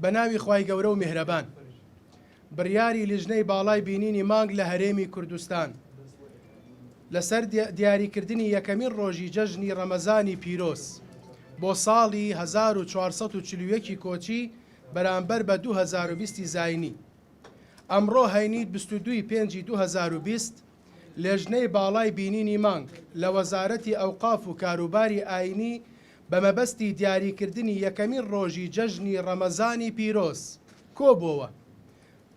بەناوی خوای گەورە و میهرەبان بڕیاری لیژنەی باڵای بینینی مانگ لە هەرێمی کوردستان لەسەر دیاریکردنی یەکەمین ڕۆژی جەژنی ڕەمەزانی پیرۆز بۆ ساڵی 1441 کۆچی بەرامبەر بە 2020 زاینی ئەمڕۆ هەینی 22/5/2020 لێژنەی باڵای بینینی مانگ لە وەزارەتی ئەوقاف و کاروباری ئاینی بە مەبەستی دیاریکردنی یەکەمین ڕۆژی جەژنی ڕەمەزانی پیرۆز کۆبووە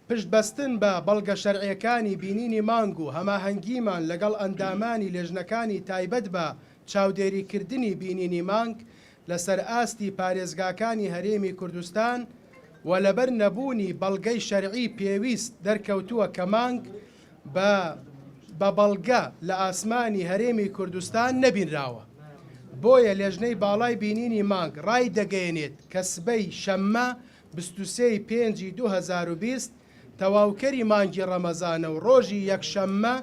پشتبەستن بە بەڵگە شەرعیەکانی بینینی مانگ و هەماهەنگیمان لەگەڵ ئەندامانی لێژنەکانی تایبەت بە چاودێریکردنی بینینی مانگ لەسەر ئاستی پارێزگاکانی هەرێمی کوردستان و لەبەر نەبوونی بەڵگەی شەرعی پێویست دەرکەوتووە کە مانگ بە بەڵگە لە ئاسمانی هەرێمی کوردستان نەبینراوە. بۆیە لێژنەی باڵای بینینی مانگ ڕای دەگەیەنێت کە سبەی شەممە 23/5/2020 تەواوکەری مانگی ڕەمەزانە و ڕۆژی یەکشەممە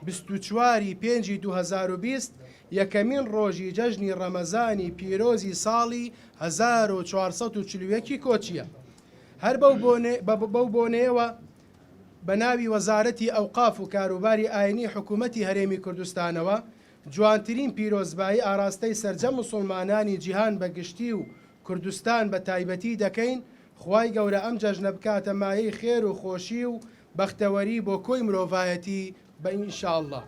24/5/2020 یەکەمین ڕۆژی جەژنی ڕەمەزانی پیرۆزی ساڵی 1441 کۆچیە. هەر بەو بۆنەیەوە بە ناوی وەزارەتی ئەوقاف و کاروباری ئاینی حکوومەتی هەرێمی کوردستانەوە جوانترین پیرۆزبایی ئاراستەی سەرجەم موسڵمانانی جیهان بەگشتی و کوردستان بە تایبەتی دەکەین. خوای گەورە ئەم جەژنە بکاتە مایەی خێر و خۆشی و بەختەوەری بۆ کۆی مرۆڤایەتی بە ئینشاءالله.